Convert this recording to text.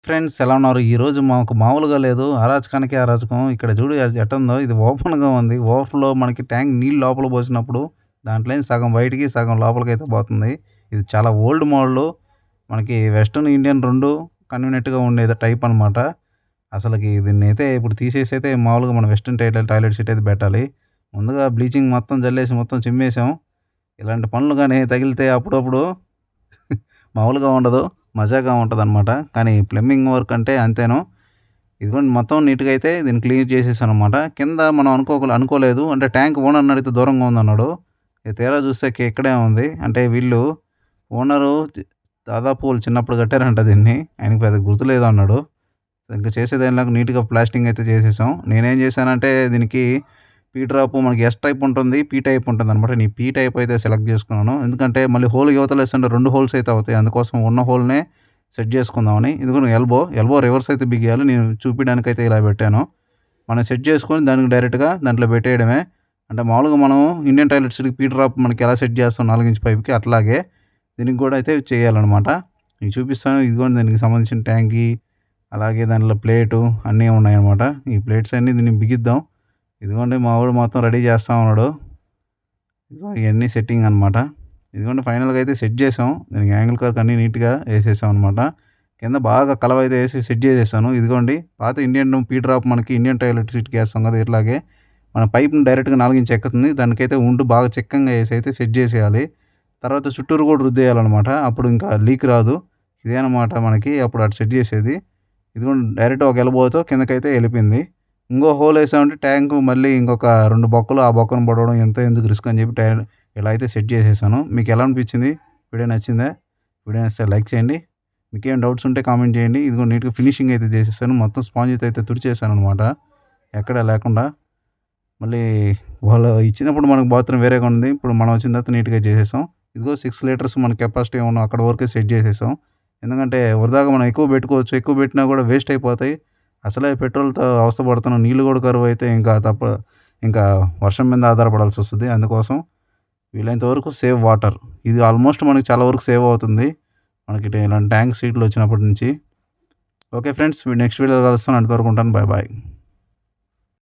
Friends ఎలా ఉన్నారు? ఈరోజు మాకు మామూలుగా లేదు. అరాచకానికే అరాచకం. ఇక్కడ చూడు ఎట్టుందో ఇది ఓపెన్‌గా ఉంది. ఓవర్‌ఫ్లో మనకి ట్యాంక్ నీళ్ళు లోపల పోసినప్పుడు దాంట్లోంచి సగం బయటికి, సగం లోపలికైతే పోతుంది. ఇది చాలా ఓల్డ్ మోడలు. మనకి వెస్టర్న్, ఇండియన్ 2 కన్వీనియంట్‌గా ఉండేది టైప్ అనమాట. అసలకి దీన్నైతే ఇప్పుడు తీసేసైతే మామూలుగా మనం వెస్టర్న్ టాయిలెట్ సీట్ అయితే పెట్టాలి. ముందుగా బ్లీచింగ్ మొత్తం జల్లేసి మొత్తం చిమ్మేసాం. ఇలాంటి పనులు గాని తగిలితే అప్పుడప్పుడు మామూలుగా ఉండదు. మజాగా ఉంటదనమాట. కానీ ప్లంబింగ్ వర్క్ అంటే అంతేను. ఇదిగోండి మొత్తం నీట్‌గా అయితే దీన్ని క్లీన్ చేసేసాననమాట. కింద మనం అనుకోలేదు. అంటే ట్యాంక్ ఓనర్‌ని అడిగితే దూరంగా ఉందన్నాడు. తీరా చూస్తే ఇక్కడే ఉంది. అంటే వీళ్ళు ఓనరు దాదాపు వాళ్ళు చిన్నప్పుడు కట్టారంట దీన్ని. ఆయనకి పెద్ద గుర్తులేదు అన్నాడు. ఇంక చేసేదేం లేక నీట్‌గా ప్లాస్టింగ్ అయితే చేసేసాం. నేనేం చేశానంటే దీనికి పీ డ్రాప్ మనకి ఎస్ టైప్ ఉంటుంది. పీ టైప్ ఉంటుందనమాట. నేను పీ టైప్ అయితే సెలెక్ట్ చేసుకున్నాను. ఎందుకంటే మళ్ళీ హోల్ యువతలేస్తుంటే 2 హోల్స్ అయితే అవుతాయి. అందుకోసం ఉన్న హోల్‌నే సెట్ చేసుకుందామని. ఇదిగోండి ఎల్బో రివర్స్ అయితే బిగియాలి. నేను చూపియడానికైతే ఇలా పెట్టాను. మనం సెట్ చేసుకొని దానికి డైరెక్ట్‌గా దాంట్లో పెట్టేయడమే. అంటే మామూలుగా మనం ఇండియన్ టాయిలెట్ సీట్‌కి పీ డ్రాప్ మనకి ఎలా సెట్ చేస్తాం 4 ఇంచ్ పైప్‌కి అట్లాగే దీనికి కూడా అయితే చేయాలనమాట. మీకు చూపిస్తాను. ఇదిగోండి దీనికి సంబంధించిన ట్యాంకీ, అలాగే దాంట్లో ప్లేటు అన్నీ ఉన్నాయన్నమాట. ఈ ప్లేట్స్ అన్నీ దీన్ని బిగిద్దాం. ఇదిగోండి మా వాడు మొత్తం రెడీ చేస్తా ఉన్నాడు. ఇదిగో ఇయన్నీ సెట్టింగ్ అనమాట. ఇదిగోండి ఫైనల్‌గా అయితే సెట్ చేసాం. దీనికి యాంగిల్ కర్వ్‌కి అన్నీ నీట్‌గా ఏసేసాం అనమాట. కింద బాగా కలవైతే ఏసి సెట్ చేసేసాను. ఇదిగోండి పాత ఇండియన్ పీ డ్రాప్ మనకి ఇండియన్ టాయిలెట్ సీట్‌కి ఏస్తాం కదా! ఇట్లాగే మన పైప్‌ని డైరెక్ట్‌గా 4 ఇంచ్ ఎక్కుతుంది. దానికైతే ఉండు బాగా చిక్కంగా ఏసి అయితే సెట్ చేసేయాలి. తర్వాత చుట్టూరు కూడా రుద్దేయాలనమాట. అప్పుడు ఇంకా లీక్ రాదు. ఇదేనమాట మనకి అప్పుడు అటు సెట్ చేసేది. ఇదిగోండి డైరెక్ట్ ఒక ఎల్బోతో కిందకైతే ఎళ్ళిపోయింది. ఇంకో హోల్ ఏసామంటే ట్యాంకు మళ్ళీ ఇంకొక 2 బొక్కలు ఆ బొక్కను పడవడం ఎందుకు రిస్క్ అని చెప్పి ఇలా అయితే సెట్ చేసేసాను. మీకు ఎలా అనిపించింది? వీడియో నచ్చిందా? వీడియో నచ్చితే లైక్ చేయండి. మీకేం డౌట్స్ ఉంటే కామెంట్ చేయండి. ఇదిగో నీట్‌గా ఫినిషింగ్ అయితే చేసేసాను. మొత్తం స్పాంజ్‌తో అయితే తుడిచేసాననమాట. ఎక్కడా లేకుండా. మళ్ళీ వాళ్ళు ఇచ్చినప్పుడు మనకు బాత్రూమ్ వేరేగా ఉంది. ఇప్పుడు మనం వచ్చిన తర్వాత నీట్‌గా చేసేసాం. ఇదిగో 6 లీటర్స్ మన కెపాసిటీ ఏమన్నా అక్కడ వరకే సెట్ చేసేసాం. ఎందుకంటే వృధాగా మనం ఎక్కువ పెట్టుకోవచ్చు. ఎక్కువ పెట్టినా కూడా వేస్ట్ అయిపోతాయి. అసలే పెట్రోల్‌తో అవస్థ పడుతున్నాం. నీళ్ళు కూడా కరువైతే ఇంకా వర్షం మీద ఆధారపడాల్సి వస్తది. అందుకోసం వీలైనంత వరకు సేవ్ వాటర్. ఇది ఆల్మోస్ట్ మనకి చాలా వరకు సేవ్ అవుతుంది. మనకి ఇలాంటి ట్యాంక్ సీట్లు వచ్చినప్పటి నుంచి. ఓకే ఫ్రెండ్స్ నెక్స్ట్ వీడియోలో కలుస్తాను. అంతవరకు ఉంటాను. Bye bye.